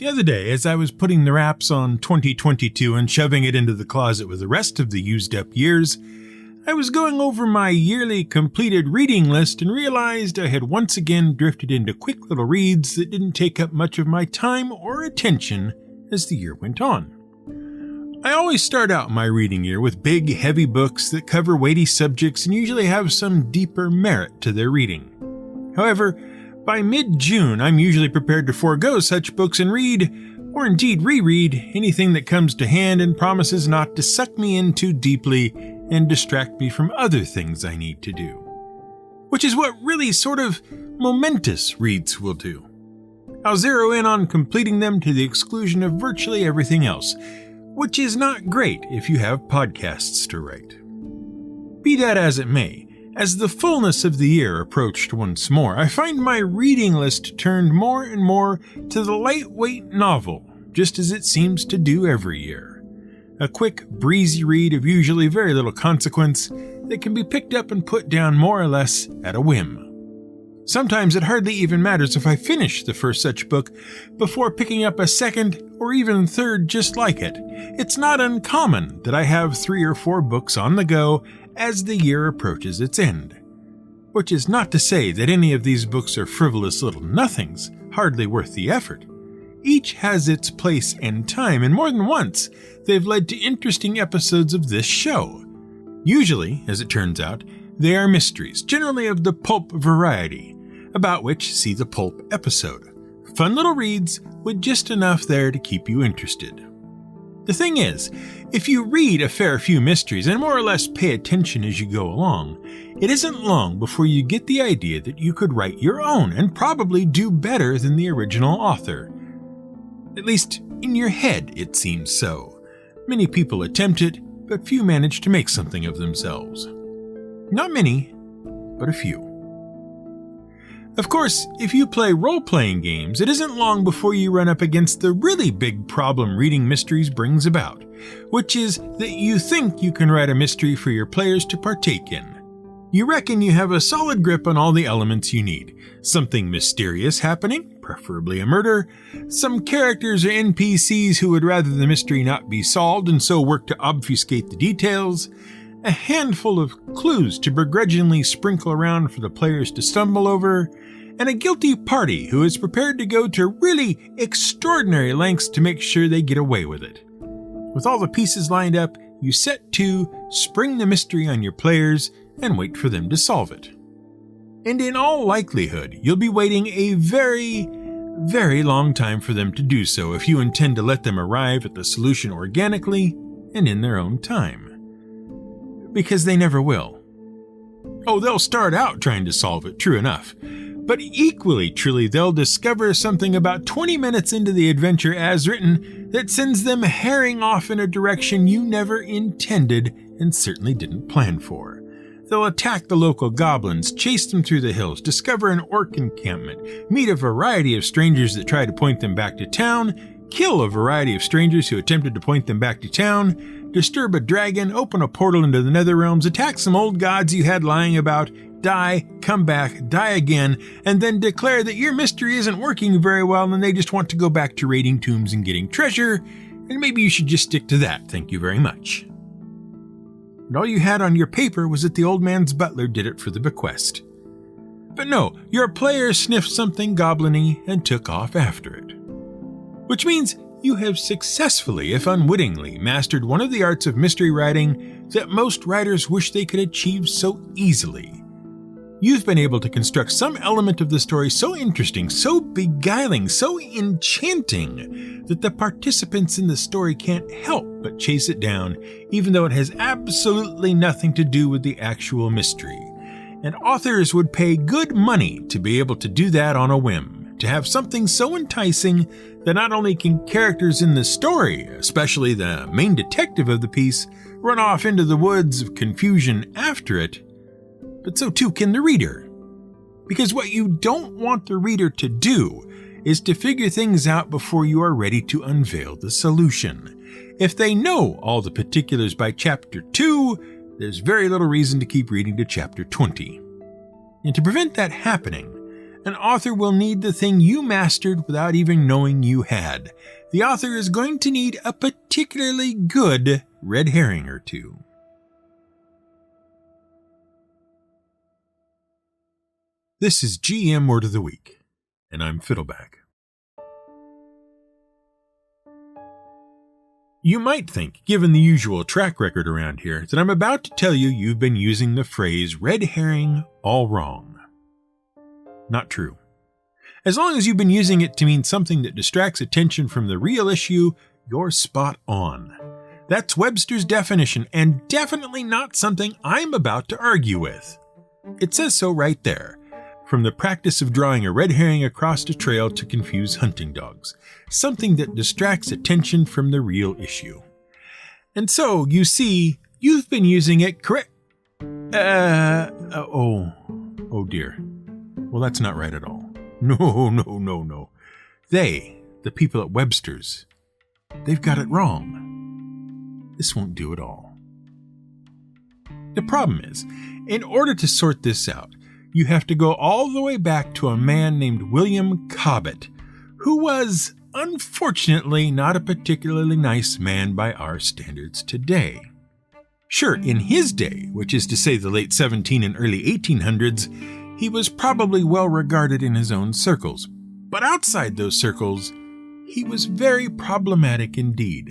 The other day, as I was putting the wraps on 2022 and shoving it into the closet with the rest of the used-up years, I was going over my yearly completed reading list and realized I had once again drifted into quick little reads that didn't take up much of my time or attention as the year went on. I always start out my reading year with big, heavy books that cover weighty subjects and usually have some deeper merit to their reading. However, by mid-June, I'm usually prepared to forego such books and read, or indeed reread, anything that comes to hand and promises not to suck me in too deeply and distract me from other things I need to do. Which is what really sort of momentous reads will do. I'll zero in on completing them to the exclusion of virtually everything else, which is not great if you have podcasts to write. Be that as it may, as the fullness of the year approached once more, I find my reading list turned more and more to the lightweight novel, just as it seems to do every year. A quick, breezy read of usually very little consequence that can be picked up and put down more or less at a whim. Sometimes it hardly even matters if I finish the first such book before picking up a second or even third just like it. It's not uncommon that I have 3 or 4 books on the go as the year approaches its end. Which is not to say that any of these books are frivolous little nothings, hardly worth the effort. Each has its place and time, and more than once, they've led to interesting episodes of this show. Usually, as it turns out, they are mysteries, generally of the pulp variety, about which see the pulp episode. Fun little reads with just enough there to keep you interested. The thing is, if you read a fair few mysteries and more or less pay attention as you go along, it isn't long before you get the idea that you could write your own and probably do better than the original author. At least in your head, it seems so. Many people attempt it, but few manage to make something of themselves. Not many, but a few. Of course, if you play role-playing games, it isn't long before you run up against the really big problem reading mysteries brings about, which is that you think you can write a mystery for your players to partake in. You reckon you have a solid grip on all the elements you need. Something mysterious happening, preferably a murder, some characters or NPCs who would rather the mystery not be solved and so work to obfuscate the details, a handful of clues to begrudgingly sprinkle around for the players to stumble over, and a guilty party who is prepared to go to really extraordinary lengths to make sure they get away with it. With all the pieces lined up, you set to spring the mystery on your players and wait for them to solve it. And in all likelihood, you'll be waiting a very, very long time for them to do so if you intend to let them arrive at the solution organically and in their own time. Because they never will. Oh, they'll start out trying to solve it, true enough. But equally truly, they'll discover something about 20 minutes into the adventure as written that sends them herring off in a direction you never intended and certainly didn't plan for. They'll attack the local goblins, chase them through the hills, discover an orc encampment, meet a variety of strangers that try to point them back to town, kill a variety of strangers who attempted to point them back to town, disturb a dragon, open a portal into the Netherrealms, attack some old gods you had lying about, die, come back, die again, and then declare that your mystery isn't working very well and they just want to go back to raiding tombs and getting treasure, and maybe you should just stick to that, thank you very much. And all you had on your paper was that the old man's butler did it for the bequest. But no, your player sniffed something goblin-y and took off after it. Which means you have successfully, if unwittingly, mastered one of the arts of mystery writing that most writers wish they could achieve so easily. You've been able to construct some element of the story so interesting, so beguiling, so enchanting, that the participants in the story can't help but chase it down, even though it has absolutely nothing to do with the actual mystery. And authors would pay good money to be able to do that on a whim, to have something so enticing that not only can characters in the story, especially the main detective of the piece, run off into the woods of confusion after it, but so too can the reader. Because what you don't want the reader to do is to figure things out before you are ready to unveil the solution. If they know all the particulars by chapter 2, there's very little reason to keep reading to chapter 20. And to prevent that happening, An author will need the thing you mastered without even knowing you had. The author is going to need a particularly good red herring or two. This is GM Word of the Week, and I'm Fiddleback. You might think, given the usual track record around here, that I'm about to tell you you've been using the phrase red herring all wrong. Not true. As long as you've been using it to mean something that distracts attention from the real issue, you're spot on. That's Webster's definition, and definitely not something I'm about to argue with. It says so right there. From the practice of drawing a red herring across a trail to confuse hunting dogs, something that distracts attention from the real issue. And so, you see, you've been using it correct. Oh dear. Well, that's not right at all. No. They, the people at Webster's, they've got it wrong. This won't do at all. The problem is, in order to sort this out, you have to go all the way back to a man named William Cobbett, who was, unfortunately, not a particularly nice man by our standards today. Sure, in his day, which is to say the late 17 and early 1800s, he was probably well regarded in his own circles, but outside those circles, he was very problematic indeed.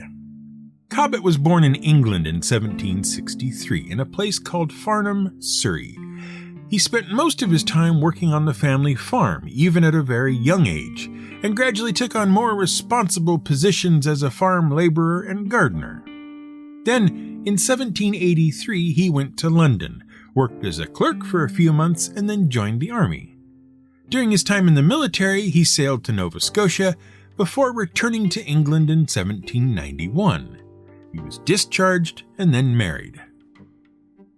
Cobbett was born in England in 1763 in a place called Farnham, Surrey. He spent most of his time working on the family farm, even at a very young age, and gradually took on more responsible positions as a farm laborer and gardener. Then, in 1783, he went to London, worked as a clerk for a few months, and then joined the army. During his time in the military, he sailed to Nova Scotia before returning to England in 1791. He was discharged and then married.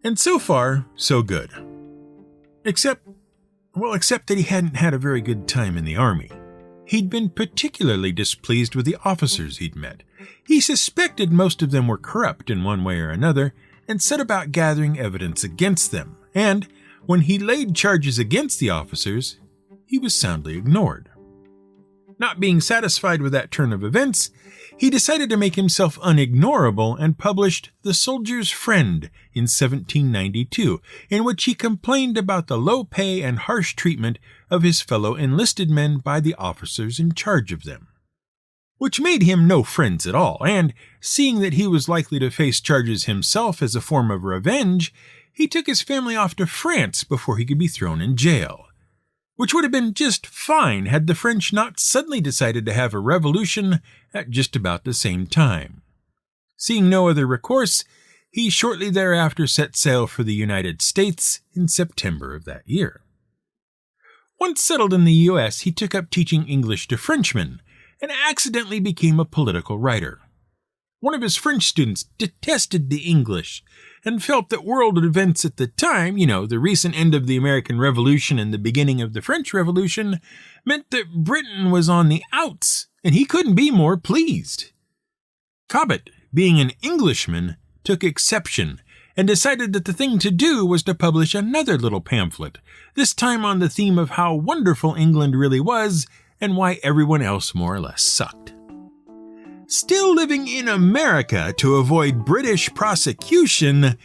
And so far, so good. Except that he hadn't had a very good time in the army. He'd been particularly displeased with the officers he'd met. He suspected most of them were corrupt in one way or another, and set about gathering evidence against them. And when he laid charges against the officers, he was soundly ignored. Not being satisfied with that turn of events, he decided to make himself unignorable and published The Soldier's Friend in 1792, in which he complained about the low pay and harsh treatment of his fellow enlisted men by the officers in charge of them. Which made him no friends at all, and seeing that he was likely to face charges himself as a form of revenge, he took his family off to France before he could be thrown in jail. Which would have been just fine had the French not suddenly decided to have a revolution at just about the same time. Seeing no other recourse, he shortly thereafter set sail for the United States in September of that year. Once settled in the U.S., he took up teaching English to Frenchmen and accidentally became a political writer. One of his French students detested the English and felt that world events at the time, the recent end of the American Revolution and the beginning of the French Revolution, meant that Britain was on the outs, and he couldn't be more pleased. Cobbett, being an Englishman, took exception and decided that the thing to do was to publish another little pamphlet, this time on the theme of how wonderful England really was and why everyone else more or less sucked. Still living in America to avoid British prosecution,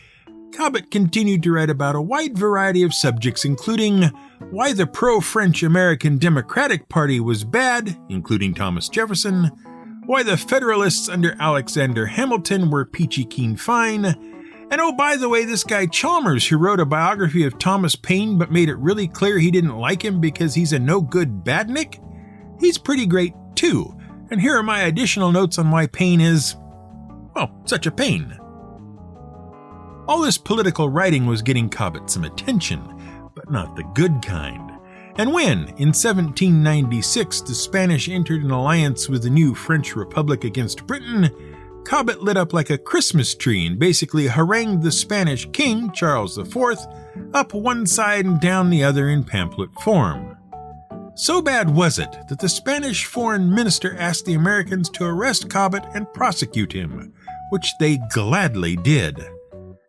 Cobbett continued to write about a wide variety of subjects, including why the pro-French American Democratic Party was bad, including Thomas Jefferson, why the Federalists under Alexander Hamilton were peachy keen fine, and oh, by the way, this guy Chalmers, who wrote a biography of Thomas Paine but made it really clear he didn't like him because he's a no-good badnik, he's pretty great too. And here are my additional notes on why Paine is, such a pain. All this political writing was getting Cobbett some attention, but not the good kind. And when, in 1796, the Spanish entered an alliance with the new French Republic against Britain, Cobbett lit up like a Christmas tree and basically harangued the Spanish king, Charles IV, up one side and down the other in pamphlet form. So bad was it that the Spanish foreign minister asked the Americans to arrest Cobbett and prosecute him, which they gladly did.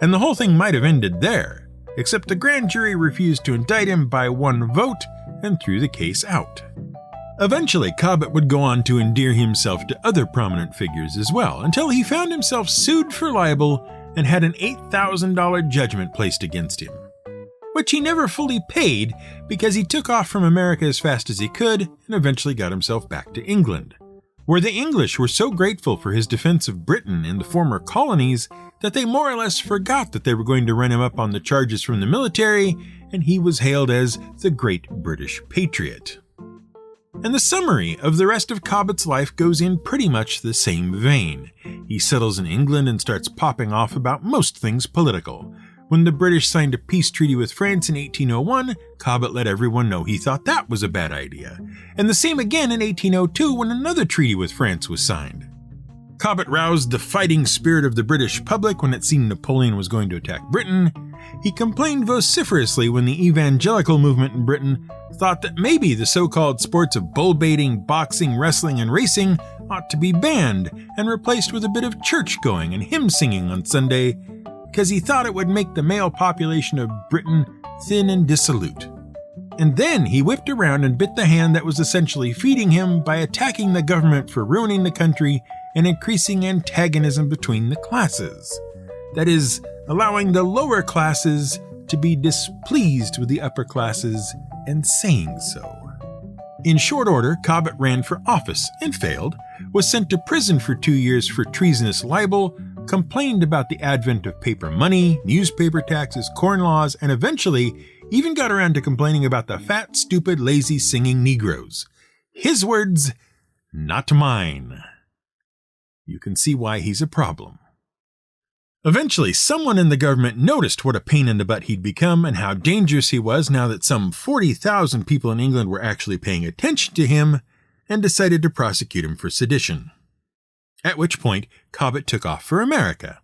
And the whole thing might have ended there, except the grand jury refused to indict him by one vote, and threw the case out. Eventually, Cobbett would go on to endear himself to other prominent figures as well, until he found himself sued for libel and had an $8,000 judgment placed against him, which he never fully paid because he took off from America as fast as he could and eventually got himself back to England, where the English were so grateful for his defense of Britain and the former colonies that they more or less forgot that they were going to run him up on the charges from the military, and he was hailed as the Great British Patriot. And the summary of the rest of Cobbett's life goes in pretty much the same vein. He settles in England and starts popping off about most things political. When the British signed a peace treaty with France in 1801, Cobbett let everyone know he thought that was a bad idea. And the same again in 1802 when another treaty with France was signed. Cobbett roused the fighting spirit of the British public when it seemed Napoleon was going to attack Britain. He complained vociferously when the evangelical movement in Britain thought that maybe the so-called sports of bull baiting, boxing, wrestling, and racing ought to be banned and replaced with a bit of church-going and hymn-singing on Sunday, because he thought it would make the male population of Britain thin and dissolute. And then he whipped around and bit the hand that was essentially feeding him by attacking the government for ruining the country and increasing antagonism between the classes. That is, allowing the lower classes to be displeased with the upper classes and saying so. In short order, Cobbett ran for office and failed, was sent to prison for 2 years for treasonous libel, complained about the advent of paper money, newspaper taxes, corn laws, and eventually even got around to complaining about the fat, stupid, lazy singing Negroes. His words, not mine. You can see why he's a problem. Eventually, someone in the government noticed what a pain in the butt he'd become and how dangerous he was now that some 40,000 people in England were actually paying attention to him, and decided to prosecute him for sedition. At which point, Cobbett took off for America.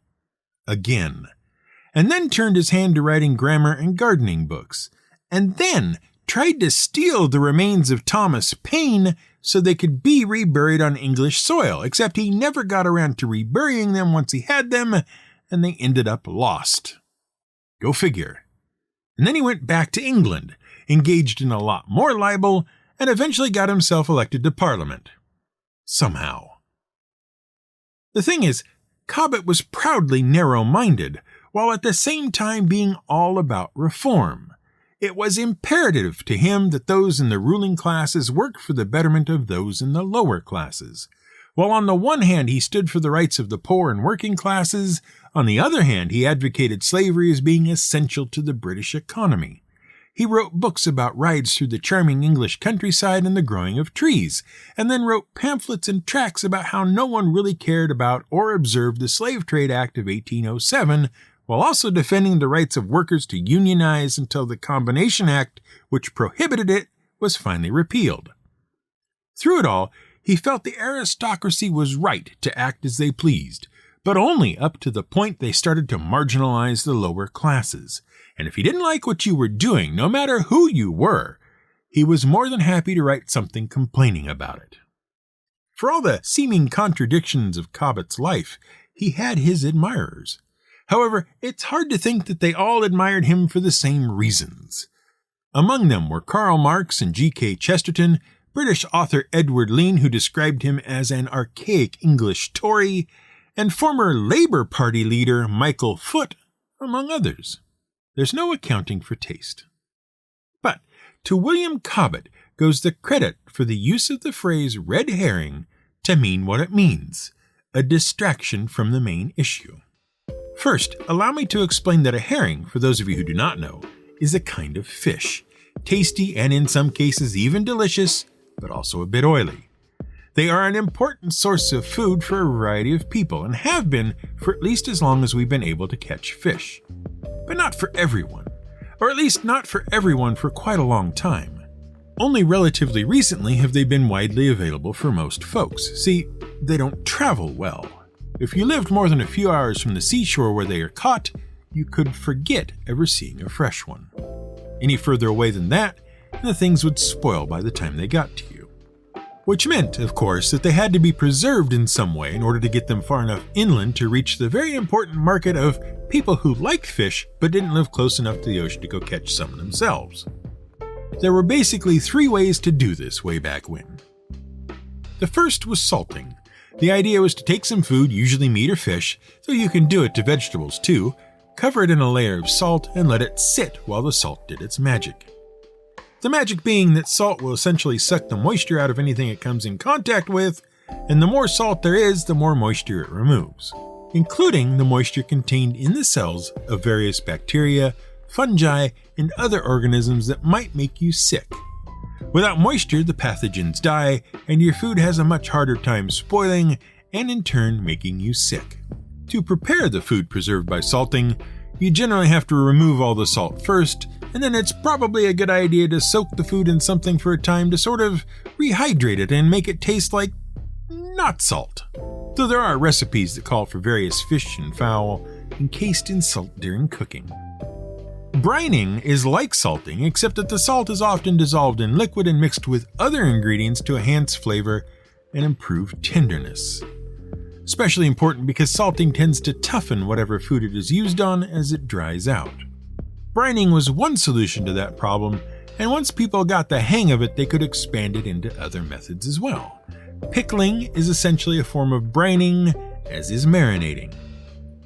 Again. And then turned his hand to writing grammar and gardening books. And then tried to steal the remains of Thomas Paine so they could be reburied on English soil, except he never got around to reburying them once he had them, and they ended up lost. Go figure. And then he went back to England, engaged in a lot more libel, and eventually got himself elected to Parliament. Somehow. The thing is, Cobbett was proudly narrow-minded, while at the same time being all about reform. It was imperative to him that those in the ruling classes work for the betterment of those in the lower classes. While on the one hand he stood for the rights of the poor and working classes, on the other hand he advocated slavery as being essential to the British economy. He wrote books about rides through the charming English countryside and the growing of trees, and then wrote pamphlets and tracts about how no one really cared about or observed the Slave Trade Act of 1807, while also defending the rights of workers to unionize until the Combination Act, which prohibited it, was finally repealed. Through it all, he felt the aristocracy was right to act as they pleased, but only up to the point they started to marginalize the lower classes. And if he didn't like what you were doing, no matter who you were, he was more than happy to write something complaining about it. For all the seeming contradictions of Cobbett's life, he had his admirers. However, it's hard to think that they all admired him for the same reasons. Among them were Karl Marx and G.K. Chesterton, British author Edward Lean, who described him as an archaic English Tory, and former Labour Party leader Michael Foot, among others. There's no accounting for taste. But to William Cobbett goes the credit for the use of the phrase red herring to mean what it means, a distraction from the main issue. First, allow me to explain that a herring, for those of you who do not know, is a kind of fish, tasty and in some cases even delicious, but also a bit oily. They are an important source of food for a variety of people and have been for at least as long as we've been able to catch fish. But not for everyone, or at least not for everyone for quite a long time. Only relatively recently have they been widely available for most folks. See, they don't travel well. If you lived more than a few hours from the seashore where they are caught, you could forget ever seeing a fresh one. Any further away than that, and the things would spoil by the time they got to you. Which meant, of course, that they had to be preserved in some way in order to get them far enough inland to reach the very important market of people who liked fish but didn't live close enough to the ocean to go catch some themselves. There were basically 3 ways to do this way back when. The first was salting. The idea was to take some food, usually meat or fish, though you can do it to vegetables too, cover it in a layer of salt and let it sit while the salt did its magic. The magic being that salt will essentially suck the moisture out of anything it comes in contact with, and the more salt there is, the more moisture it removes, including the moisture contained in the cells of various bacteria, fungi, and other organisms that might make you sick. Without moisture, the pathogens die, and your food has a much harder time spoiling, and in turn making you sick. To prepare the food preserved by salting, you generally have to remove all the salt first, and then it's probably a good idea to soak the food in something for a time to sort of rehydrate it and make it taste like not salt. Though there are recipes that call for various fish and fowl encased in salt during cooking. Brining is like salting, except that the salt is often dissolved in liquid and mixed with other ingredients to enhance flavor and improve tenderness. Especially important because salting tends to toughen whatever food it is used on as it dries out. Brining was one solution to that problem, and once people got the hang of it, they could expand it into other methods as well. Pickling is essentially a form of brining, as is marinating.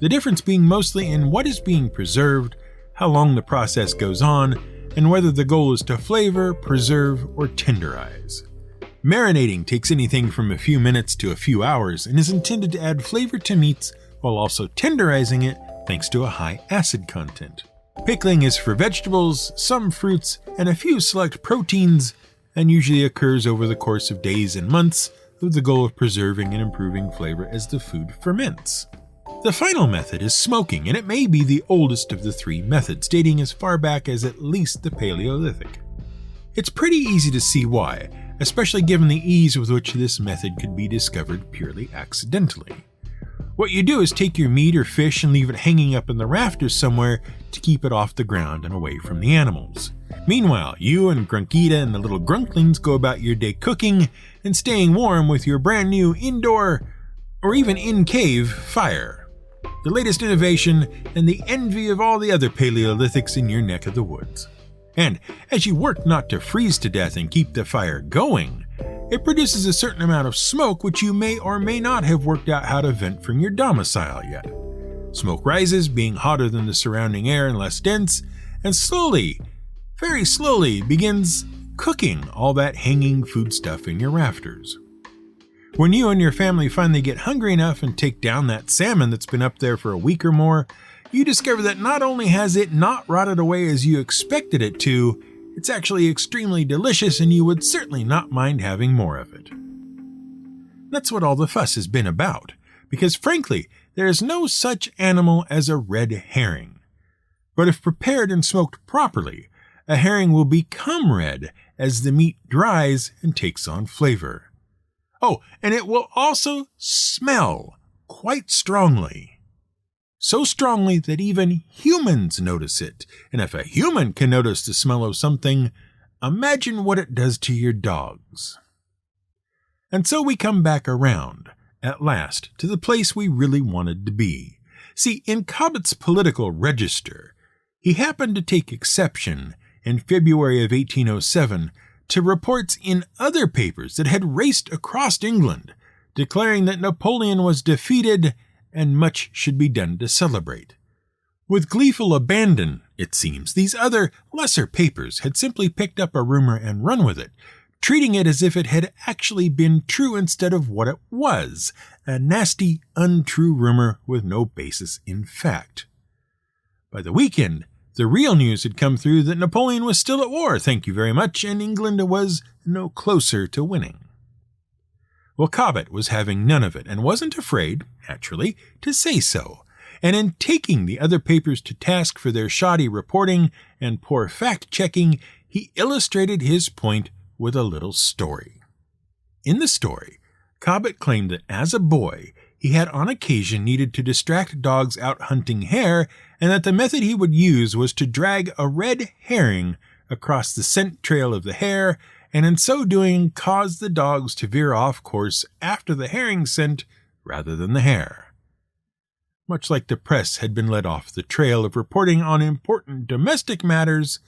The difference being mostly in what is being preserved, how long the process goes on, and whether the goal is to flavor, preserve, or tenderize. Marinating takes anything from a few minutes to a few hours and is intended to add flavor to meats while also tenderizing it thanks to a high acid content. Pickling is for vegetables, some fruits, and a few select proteins, and usually occurs over the course of days and months with the goal of preserving and improving flavor as the food ferments. The final method is smoking, and it may be the oldest of the 3 methods, dating as far back as at least the Paleolithic. It's pretty easy to see why, especially given the ease with which this method could be discovered purely accidentally. What you do is take your meat or fish and leave it hanging up in the rafters somewhere to keep it off the ground and away from the animals. Meanwhile, you and Grunkita and the little grunklings go about your day cooking and staying warm with your brand new indoor, or even in-cave, fire. The latest innovation and the envy of all the other Paleolithics in your neck of the woods. And as you work not to freeze to death and keep the fire going, it produces a certain amount of smoke which you may or may not have worked out how to vent from your domicile yet. Smoke rises, being hotter than the surrounding air and less dense, and slowly, very slowly, begins cooking all that hanging foodstuff in your rafters. When you and your family finally get hungry enough and take down that salmon that's been up there for a week or more, you discover that not only has it not rotted away as you expected it to, it's actually extremely delicious and you would certainly not mind having more of it. That's what all the fuss has been about, because frankly, there is no such animal as a red herring. But if prepared and smoked properly, a herring will become red as the meat dries and takes on flavor. Oh, and it will also smell quite strongly. So strongly that even humans notice it. And if a human can notice the smell of something, imagine what it does to your dogs. And so we come back around, at last, to the place we really wanted to be. See, in Cobbett's political register, he happened to take exception in February of 1807 to reports in other papers that had raced across England, declaring that Napoleon was defeated and much should be done to celebrate. With gleeful abandon, it seems, these other, lesser papers had simply picked up a rumor and run with it, treating it as if it had actually been true instead of what it was, a nasty, untrue rumor with no basis in fact. By the weekend, the real news had come through that Napoleon was still at war, thank you very much, and England was no closer to winning. Well, Cobbett was having none of it, and wasn't afraid, naturally, to say so, and in taking the other papers to task for their shoddy reporting and poor fact-checking, he illustrated his point with a little story. In the story, Cobbett claimed that as a boy, he had on occasion needed to distract dogs out hunting hare, and that the method he would use was to drag a red herring across the scent trail of the hare, and in so doing cause the dogs to veer off course after the herring scent rather than the hare. Much like the press had been led off the trail of reporting on important domestic matters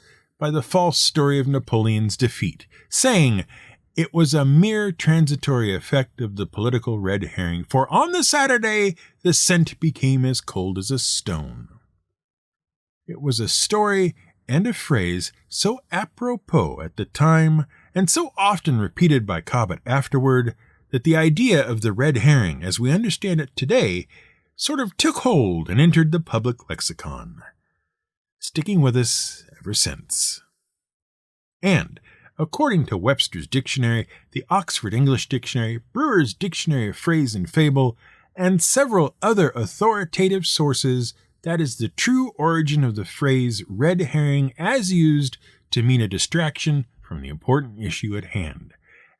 by the false story of Napoleon's defeat, saying it was a mere transitory effect of the political red herring, for on the Saturday the scent became as cold as a stone. It was a story and a phrase so apropos at the time and so often repeated by Cobbett afterward that the idea of the red herring as we understand it today sort of took hold and entered the public lexicon, sticking with us ever since. And, according to Webster's Dictionary, the Oxford English Dictionary, Brewer's Dictionary of Phrase and Fable, and several other authoritative sources, that is the true origin of the phrase red herring as used to mean a distraction from the important issue at hand.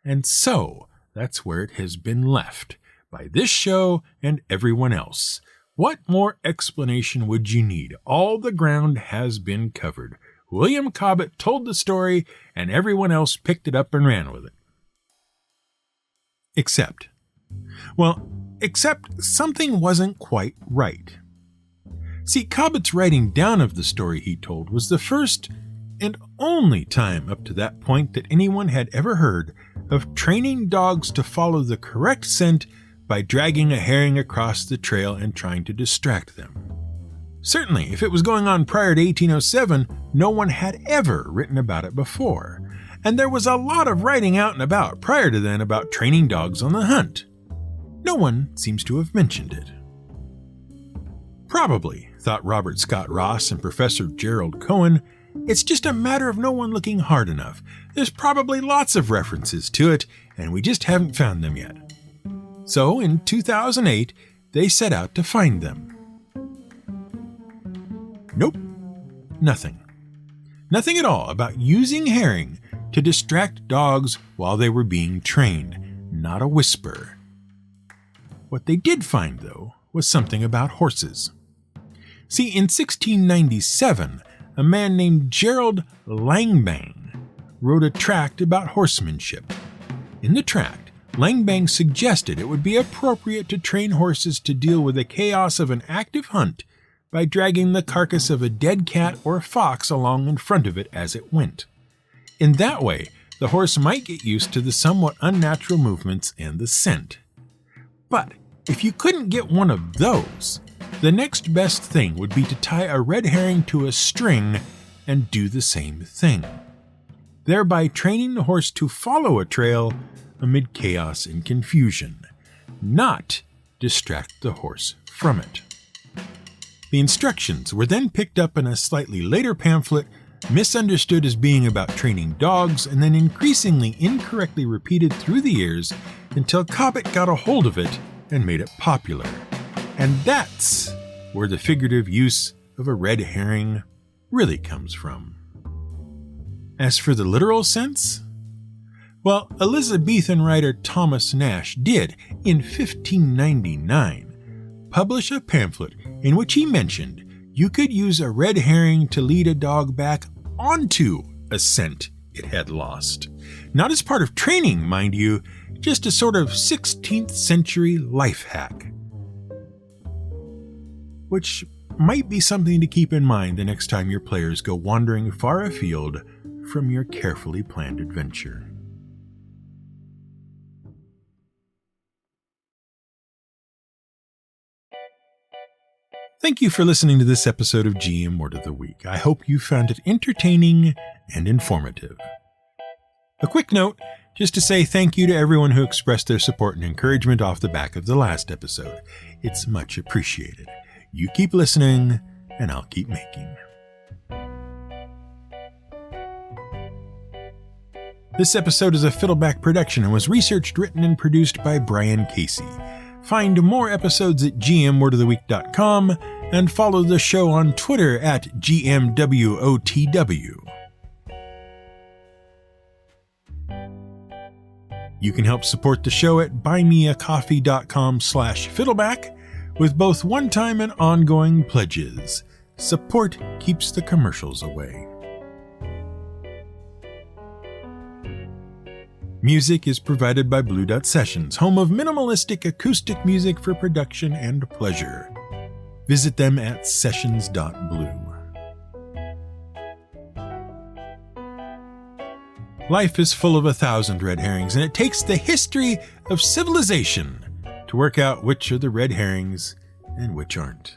And so, that's where it has been left, by this show and everyone else. What more explanation would you need? All the ground has been covered. William Cobbett told the story, and everyone else picked it up and ran with it. Except something wasn't quite right. See, Cobbett's writing down of the story he told was the first and only time up to that point that anyone had ever heard of training dogs to follow the correct scent by dragging a herring across the trail and trying to distract them. Certainly, if it was going on prior to 1807, no one had ever written about it before, and there was a lot of writing out and about prior to then about training dogs on the hunt. No one seems to have mentioned it. Probably, thought Robert Scott Ross and Professor Gerald Cohen, it's just a matter of no one looking hard enough. There's probably lots of references to it, and we just haven't found them yet. So, in 2008, they set out to find them. Nope. Nothing. Nothing at all about using herring to distract dogs while they were being trained. Not a whisper. What they did find, though, was something about horses. See, in 1697, a man named Gerald Langbang wrote a tract about horsemanship. In the tract, Langbang suggested it would be appropriate to train horses to deal with the chaos of an active hunt by dragging the carcass of a dead cat or fox along in front of it as it went. In that way, the horse might get used to the somewhat unnatural movements and the scent. But if you couldn't get one of those, the next best thing would be to tie a red herring to a string and do the same thing, thereby training the horse to follow a trail amid chaos and confusion, not distract the horse from it. The instructions were then picked up in a slightly later pamphlet, misunderstood as being about training dogs, and then increasingly incorrectly repeated through the years until Cobbett got a hold of it and made it popular. And that's where the figurative use of a red herring really comes from. As for the literal sense, well, Elizabethan writer Thomas Nash did, in 1599, publish a pamphlet in which he mentioned you could use a red herring to lead a dog back onto a scent it had lost. Not as part of training, mind you, just a sort of 16th century life hack. Which might be something to keep in mind the next time your players go wandering far afield from your carefully planned adventure. Thank you for listening to this episode of GM Word of the Week. I hope you found it entertaining and informative. A quick note, just to say thank you to everyone who expressed their support and encouragement off the back of the last episode. It's much appreciated. You keep listening, and I'll keep making. This episode is a Fiddleback production and was researched, written, and produced by Brian Casey. Find more episodes at gmwordoftheweek.com and follow the show on Twitter at GMWOTW. You can help support the show at buymeacoffee.com/fiddleback with both one-time and ongoing pledges. Support keeps the commercials away. Music is provided by Blue Dot Sessions, home of minimalistic acoustic music for production and pleasure. Visit them at sessions.blue. Life is full of 1,000 red herrings, and it takes the history of civilization to work out which are the red herrings and which aren't.